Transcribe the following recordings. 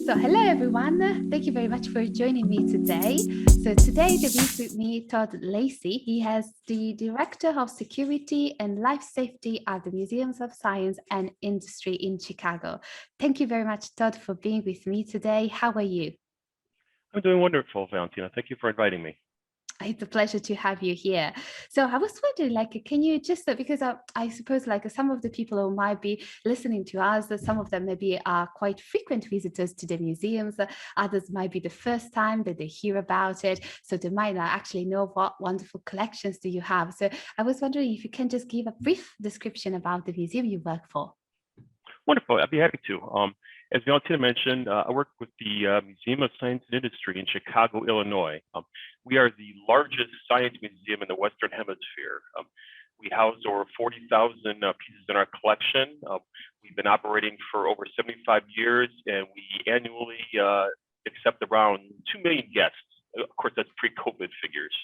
So hello everyone, thank you very much for joining me today. So today there is with me Todd Lacy. He is the Director of Security and Life Safety at the Museums of Science and Industry in Chicago. Thank you very much, Todd, for being with me today. How are you? I'm doing wonderful, Valentina. Thank you for inviting me. It's a pleasure to have you here. So I was wondering, can you just, because I suppose some of the people who might be listening to us, some of them maybe are quite frequent visitors to the museums, others might be the first time that they hear about it, so they might not actually know what wonderful collections do you have. So I was wondering if you can just give a brief description about the museum you work for. Wonderful. I'd be happy to. As Valentina mentioned, I work with the Museum of Science and Industry in Chicago, Illinois. We are the largest science museum in the Western Hemisphere. We house over 40,000 pieces in our collection. We've been operating for over 75 years, and we annually accept around 2 million guests. Of course, that's pre-COVID figures.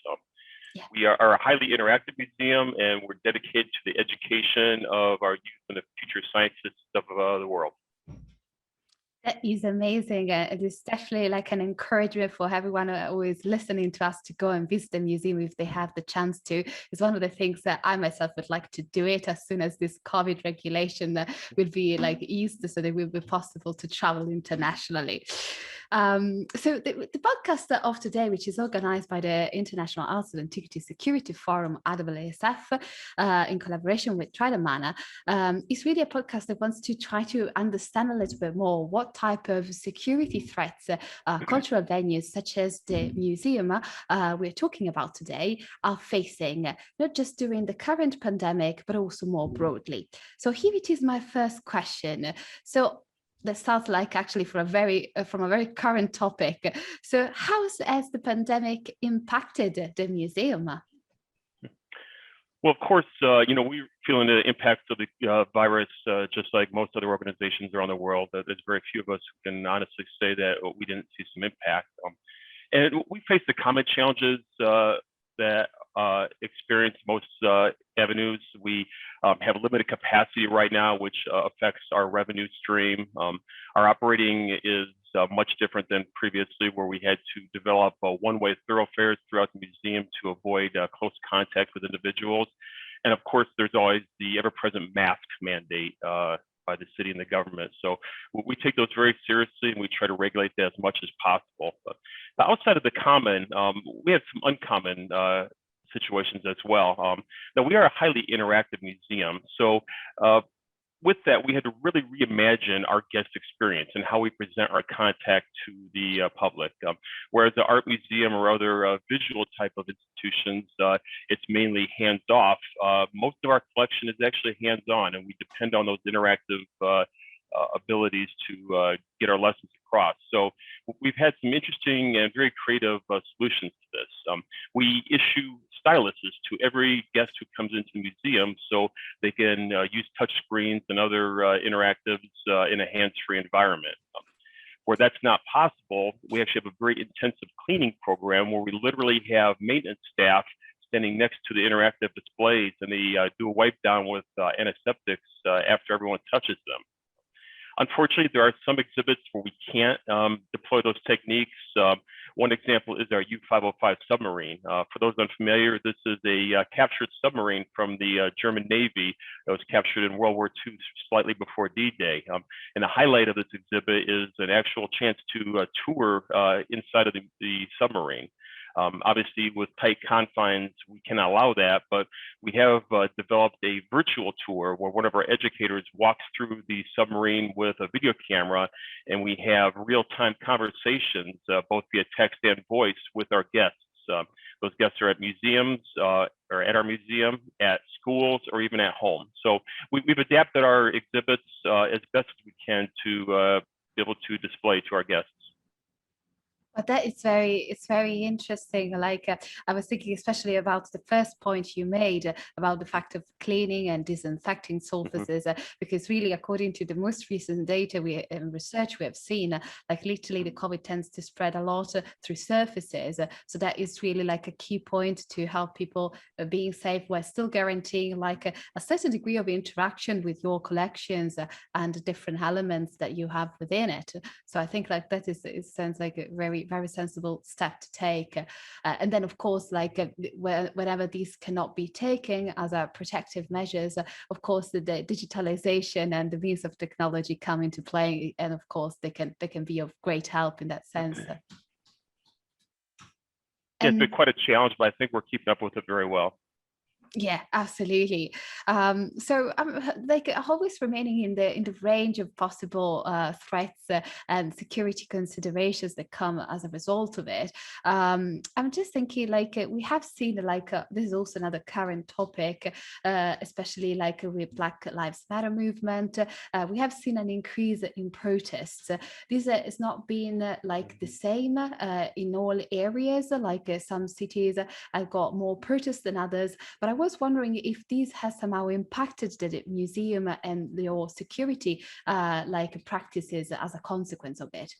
We are a highly interactive museum, and we're dedicated to the education of our youth and the future scientists of the world. That is amazing. It is definitely like an encouragement for everyone who is listening to us to go and visit the museum if they have the chance to. It's one of the things that I myself would like to do it as soon as this COVID regulation will be eased, so that it will be possible to travel internationally. So the podcast of today, which is organized by the International Arts and Antiquity Security Forum, IAASF, in collaboration with Try the Manor, is really a podcast that wants to try to understand a little bit more what type of security threats cultural venues such as the museum we're talking about today are facing, not just during the current pandemic, but also more broadly. So here it is, my first question. So that starts actually from a very current topic. So how has the pandemic impacted the museum? Well, of course, we're feeling the impacts of the virus just like most other organizations around the world. There's very few of us who can honestly say that we didn't see some impact. And we face the common challenges that experience most avenues. We have limited capacity right now, which affects our revenue stream. Our operating is much different than previously, where we had to develop one-way thoroughfares throughout the museum to avoid close contact with individuals. And of course, there's always the ever-present mask mandate by the city and the government. So we take those very seriously, and we try to regulate that as much as possible. But outside of the common, we have some uncommon situations as well. Now, we are a highly interactive museum. So with that, we had to really reimagine our guest experience and how we present our contact to the public. Whereas the art museum or other visual type of institutions, it's mainly hands-off. Most of our collection is actually hands-on, and we depend on those interactive abilities to get our lessons across. So we've had some interesting and very creative solutions to this. We issue styluses to every guest who comes into the museum, so they can use touch screens and other interactives in a hands-free environment. Where that's not possible, we actually have a very intensive cleaning program where we literally have maintenance staff standing next to the interactive displays, and they do a wipe down with antiseptics after everyone touches them. Unfortunately, there are some exhibits where we can't deploy those techniques. One example is our U-505 submarine. For those unfamiliar, this is a captured submarine from the German Navy that was captured in World War II, slightly before D-Day. And the highlight of this exhibit is an actual chance to tour inside of the submarine. Obviously, with tight confines, we cannot allow that, but we have developed a virtual tour where one of our educators walks through the submarine with a video camera, and we have real-time conversations, both via text and voice, with our guests. Those guests are at museums, or at our museum, at schools, or even at home. So we've adapted our exhibits as best as we can to be able to display to our guests. But that is it's very interesting. Like I was thinking, especially about the first point you made about the fact of cleaning and disinfecting surfaces, because really, according to the most recent data and research we have seen, like literally the COVID tends to spread a lot through surfaces. So that is really like a key point to help people being safe, while still guaranteeing like a certain degree of interaction with your collections and the different elements that you have within it. So I think like that is, it sounds like a very sensible step to take. And then of course, like whenever these cannot be taken as a protective measures, of course the digitalization and the means of technology come into play, and of course they can be of great help in that sense. Yeah, it's been quite a challenge, but I think we're keeping up with it very well. Yeah, absolutely. So like always remaining in the range of possible threats and security considerations that come as a result of it. I'm just thinking like we have seen like this is also another current topic, especially like with Black Lives Matter movement. We have seen an increase in protests. This has not been like the same in all areas. Like some cities have got more protests than others, but I was wondering if these has somehow impacted the museum and your security like practices as a consequence of it.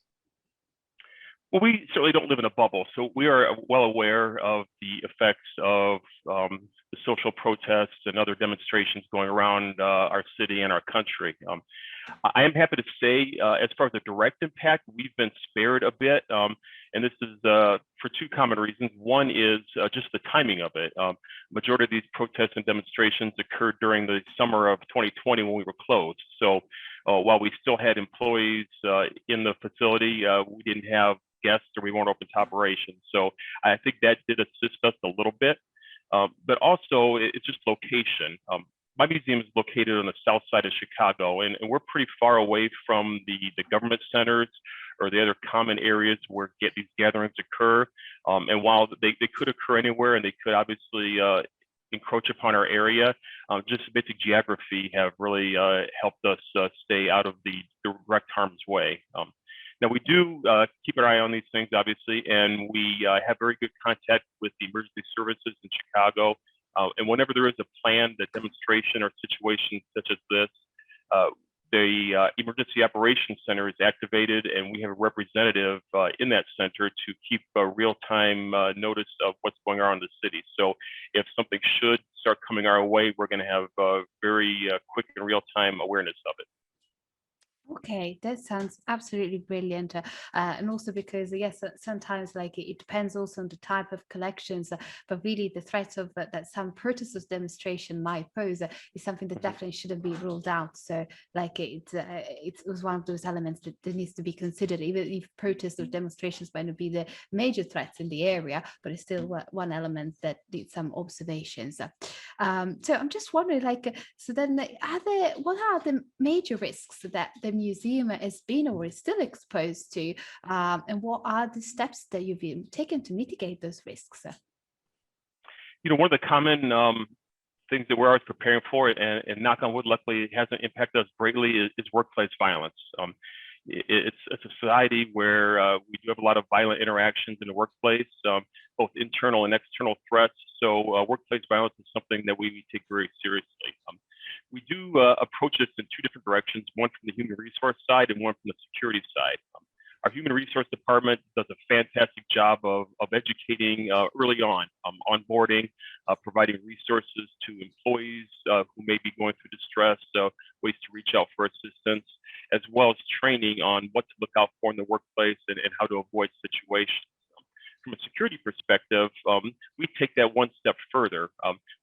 Well, we certainly don't live in a bubble, so we are well aware of the effects of the social protests and other demonstrations going around our city and our country. I am happy to say, as far as the direct impact, we've been spared a bit, and this is for two common reasons. One is just the timing of it. Majority of these protests and demonstrations occurred during the summer of 2020 when we were closed. So while we still had employees in the facility, we didn't have guests or we weren't open to operations. So I think that did assist us a little bit, but also it's just location. My museum is located on the south side of Chicago, and we're pretty far away from the government centers or the other common areas where these gatherings occur. And while they could occur anywhere and they could obviously encroach upon our area, just basic geography have really helped us stay out of the direct harm's way. Now, we do keep an eye on these things, obviously, and we have very good contact with the emergency services in Chicago. And whenever there is a planned demonstration or situation such as this, the Emergency Operations Center is activated, and we have a representative in that center to keep real-time notice of what's going on in the city. So if something should start coming our way, we're going to have very quick and real-time awareness of it. Okay, that sounds absolutely brilliant. And also because, yes, sometimes like it depends also on the type of collections, but really the threat of that some protest demonstration might pose is something that definitely shouldn't be ruled out. So like it was one of those elements that needs to be considered, even if protests or demonstrations might not be the major threats in the area, but it's still one element that needs some observations. So I'm just wondering, like, so then what are the major risks that the museum has been or is still exposed to, and what are the steps that you've been taken to mitigate those risks? You know, one of the common things that we're always preparing for, and knock on wood, luckily it hasn't impacted us greatly, is workplace violence. It's a society where we do have a lot of violent interactions in the workplace, both internal and external threats. So workplace violence is something that we take very seriously. We do approach this in two different directions, one from the human resource side and one from the security side. Our human resource department does a fantastic job of educating early on, onboarding, providing resources to employees who may be going through distress, ways to reach out for assistance, as well as training on what to look out for in the workplace and how to avoid situations. From a security perspective, we take that one step further.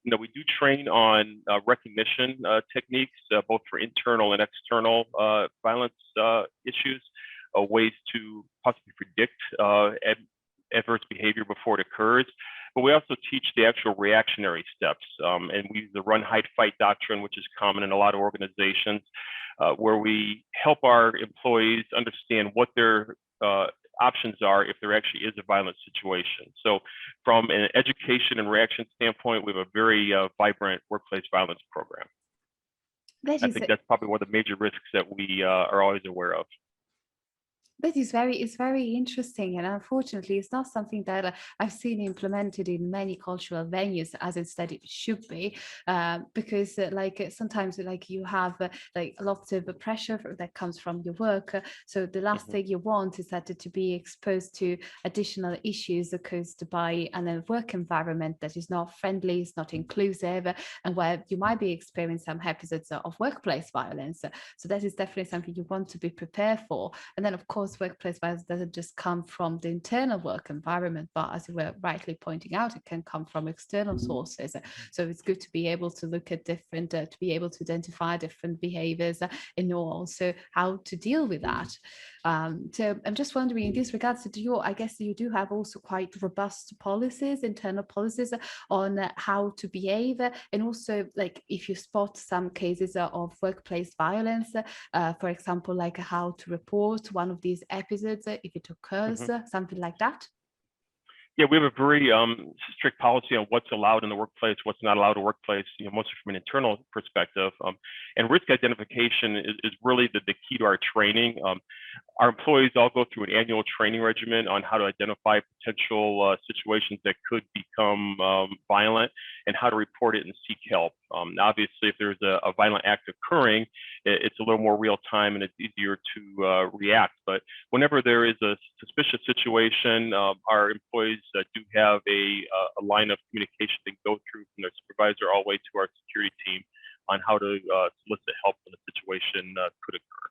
We do train on recognition techniques, both for internal and external violence issues, ways to possibly predict adverse behavior before it occurs. But we also teach the actual reactionary steps, and we use the run, hide, fight doctrine, which is common in a lot of organizations, where we help our employees understand what their options are if there actually is a violent situation. So from an education and reaction standpoint, we have a very vibrant workplace violence program. I think that's probably one of the major risks that we are always aware of. That is it's very interesting, and unfortunately, it's not something that I've seen implemented in many cultural venues as instead it should be, because sometimes like you have like lots of pressure that comes from your work. So the last thing you want is that to be exposed to additional issues caused by a work environment that is not friendly, is not inclusive, and where you might be experiencing some episodes of workplace violence. So that is definitely something you want to be prepared for. And then, of course, workplace violence doesn't just come from the internal work environment, but as you were rightly pointing out, it can come from external sources. So it's good to be able to look at different, to be able to identify different behaviors and know also how to deal with that. So I'm just wondering, in this regards, I guess you do have also quite robust policies, internal policies on how to behave, and also like if you spot some cases of workplace violence, for example, like how to report one of these episodes if it occurs, something like that. Yeah, we have a very strict policy on what's allowed in the workplace, what's not allowed in the workplace, mostly from an internal perspective. And risk identification is really the key to our training. Our employees all go through an annual training regimen on how to identify potential situations that could become violent and how to report it and seek help. Obviously, if there's a violent act occurring, it's a little more real time and it's easier to react. But whenever there is a suspicious situation, our employees do have a line of communication they go through from their supervisor all the way to our security team on how to solicit help when a situation could occur.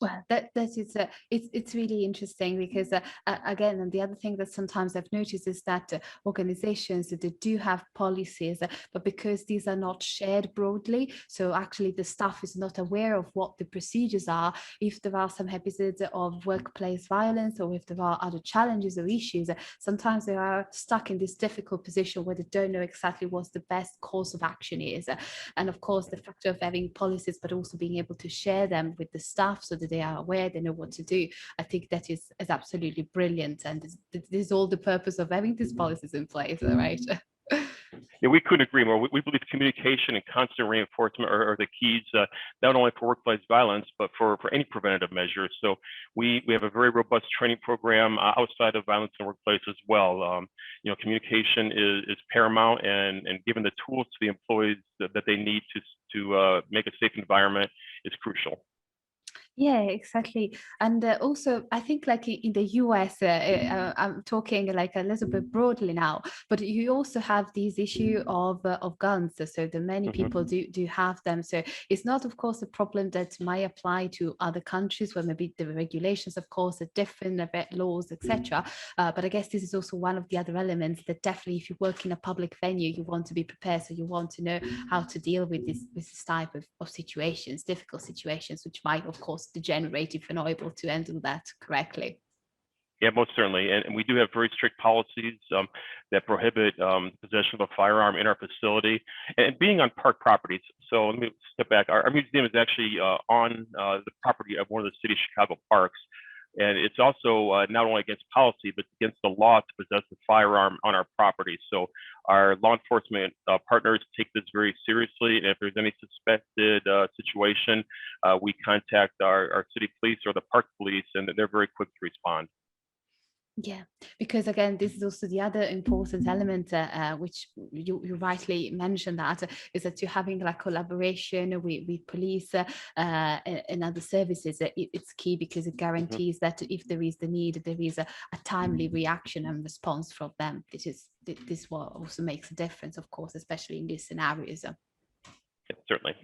Well, that is it's really interesting because again, and the other thing that sometimes I've noticed is that organizations they do have policies, but because these are not shared broadly, so actually the staff is not aware of what the procedures are. If there are some episodes of workplace violence, or if there are other challenges or issues, sometimes they are stuck in this difficult position where they don't know exactly what the best course of action is. And of course, the factor of having policies, but also being able to share them with the staff so that they are aware, they know what to do. I think that is absolutely brilliant. And this is all the purpose of having these policies in place, right? Yeah, we couldn't agree more. We believe communication and constant reinforcement are the keys, not only for workplace violence, but for any preventative measures. So we have a very robust training program outside of violence in the workplace as well. Communication is paramount, and giving the tools to the employees that they need to make a safe environment is crucial. Yeah, exactly. And also, I think like in the US, I'm talking like a little bit broadly now, but you also have this issue of guns. So the many people do have them. So it's not, of course, a problem that might apply to other countries where maybe the regulations, of course, are different, laws, etc. But I guess this is also one of the other elements that definitely, if you work in a public venue, you want to be prepared. So you want to know how to deal with this type of situations, difficult situations, which might, of course, degenerate if you're not able to handle that correctly. Yeah, most certainly. And we do have very strict policies that prohibit possession of a firearm in our facility and being on park properties. So let me step back. Our museum is actually on the property of one of the city of Chicago parks. And it's also not only against policy, but against the law to possess a firearm on our property. So our law enforcement partners take this very seriously. And if there's any suspected situation, we contact our city police or the park police, and they're very quick to respond. Yeah, because again, this is also the other important element, which you rightly mentioned, that is that you're having like collaboration with police and other services. It's key because it guarantees that if there is the need, there is a timely reaction and response from them. This what also makes a difference, of course, especially in these scenarios. Yeah, certainly.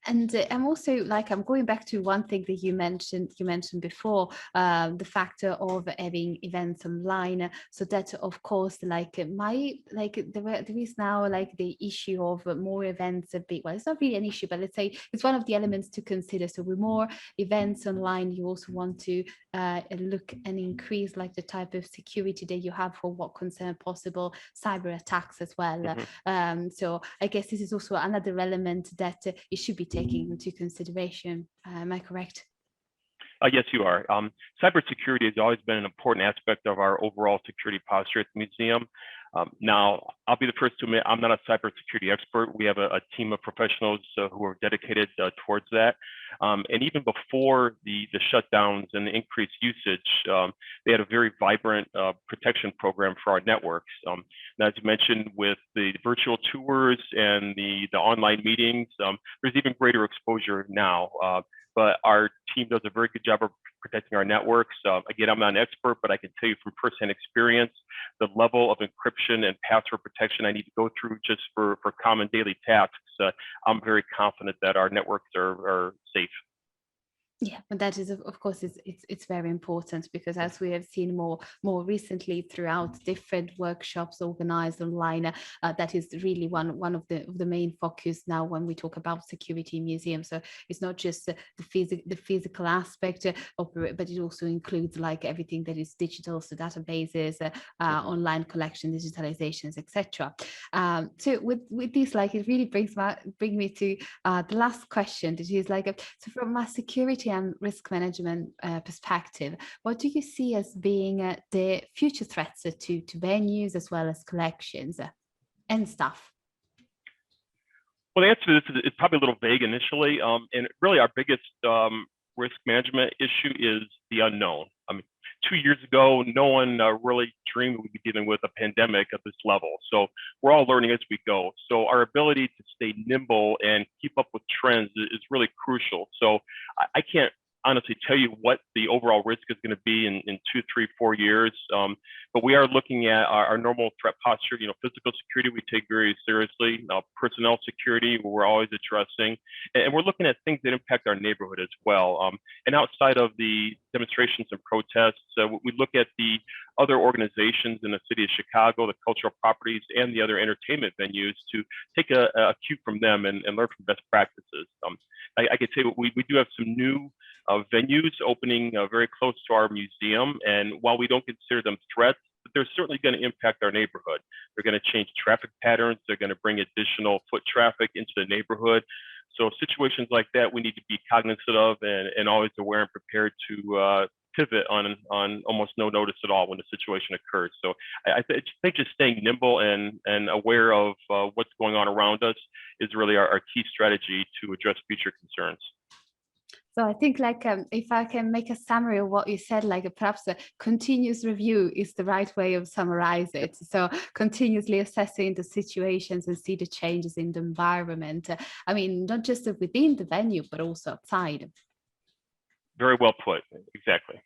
And I'm also like, I'm going back to one thing that you mentioned before, the factor of having events online. So that, of course, like there is now like the issue of more events well, it's not really an issue, but let's say it's one of the elements to consider. So with more events online, you also want to look and increase like the type of security that you have for what concern possible cyber attacks as well. So I guess this is also another element that it should be taking into consideration. Am I correct? Yes, you are. Cybersecurity has always been an important aspect of our overall security posture at the museum. Now, I'll be the first to admit I'm not a cybersecurity expert. We have a team of professionals who are dedicated towards that. And even before the shutdowns and the increased usage, they had a very vibrant protection program for our networks. Now, as you mentioned, with the virtual tours and the online meetings, there's even greater exposure now. But our team does a very good job of protecting our networks. Again, I'm not an expert, but I can tell you from firsthand experience, the level of encryption and password protection I need to go through just for common daily tasks, I'm very confident that our networks are safe. Yeah, but that is, of course, it's very important, because as we have seen more recently throughout different workshops organized online, that is really one of the main focus now when we talk about security in museums. So it's not just the physical aspect, but it also includes like everything that is digital, so databases, online collection, digitalizations, etc. So with this, like, it really bring me to the last question, that is like, so from a security and risk management perspective, what do you see as being the future threats to venues as well as collections and staff? Well, the answer to this is probably a little vague initially, and really our biggest risk management issue is the unknown. I mean, 2 years ago, no one really dreamed we'd be dealing with a pandemic at this level. So we're all learning as we go. So our ability to stay nimble and keep up with trends is really crucial. So I can't honestly tell you what the overall risk is going to be in 2, 3, 4 years. But we are looking at our normal threat posture. You know, physical security we take very seriously. Personnel security we're always addressing, and we're looking at things that impact our neighborhood as well. And outside of the demonstrations and protests, we look at the other organizations in the city of Chicago, the cultural properties, and the other entertainment venues to take a cue from them and learn from best practices. I could say we do have some new venues opening very close to our museum, and while we don't consider them threats, they're certainly going to impact our neighborhood. They're going to change traffic patterns. They're going to bring additional foot traffic into the neighborhood. So situations like that, we need to be cognizant of and always aware and prepared to pivot on almost no notice at all when the situation occurs. So I think just staying nimble and aware of what's going on around us is really our key strategy to address future concerns. So I think, like, if I can make a summary of what you said, like perhaps a continuous review is the right way of summarize it. So continuously assessing the situations and see the changes in the environment. I mean, not just within the venue, but also outside. Very well put. Exactly.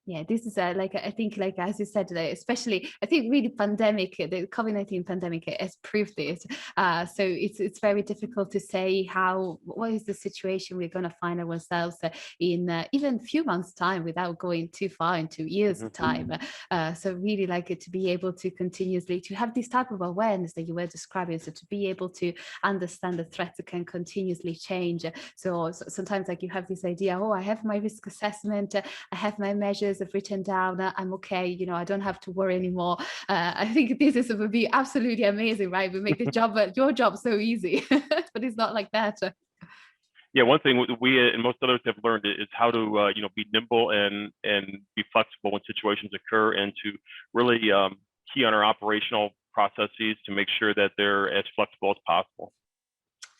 Yeah, this is like, I think, like, as you said, especially I think really the COVID-19 pandemic has proved this. So it's very difficult to say what is the situation we're going to find ourselves in even a few months' time, without going too far into years' time. So really, like, to be able to continuously to have this type of awareness that you were describing, so to be able to understand the threats that can continuously change. So sometimes, like, you have this idea, oh, I have my risk assessment, I have my measures have written down, I'm okay, you know, I don't have to worry anymore. I think this would be absolutely amazing, right? We make your job so easy, but it's not like that. Yeah, one thing we and most others have learned is how to be nimble and be flexible when situations occur, and to really key on our operational processes to make sure that they're as flexible as possible.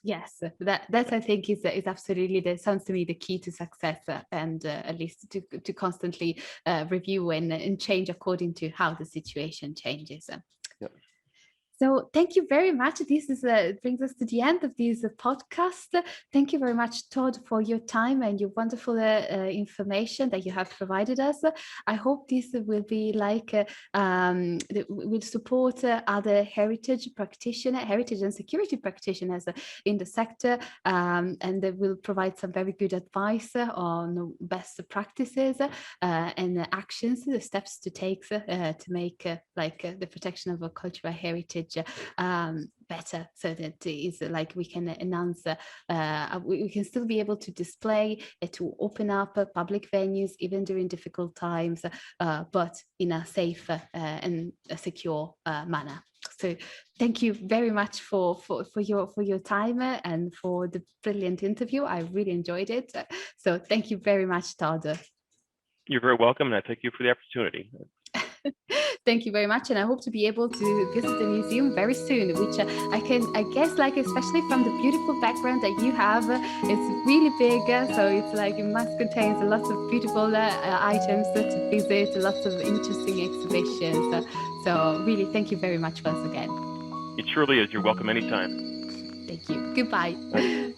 Yes, that I think is absolutely, that sounds to me the key to success, and at least to constantly review and change according to how the situation changes. Yep. So thank you very much. This brings us to the end of this podcast. Thank you very much, Todd, for your time and your wonderful information that you have provided us. I hope this will be like will support other heritage and security practitioners in the sector, and they will provide some very good advice on best practices and actions, the steps to take to make the protection of our cultural heritage better, so that it is like we can enhance, we can still be able to display, to open up public venues even during difficult times, but in a safe and a secure manner. So thank you very much for your time and for the brilliant interview. I really enjoyed it. So thank you very much, Todd. You're very welcome, and I thank you for the opportunity. Thank you very much, and I hope to be able to visit the museum very soon, which I guess, like, especially from the beautiful background that you have, it's really big, so it's like it must contain lots of beautiful items to visit, lots of interesting exhibitions. So really, thank you very much once again. It truly is. You're welcome anytime. Thank you. Goodbye.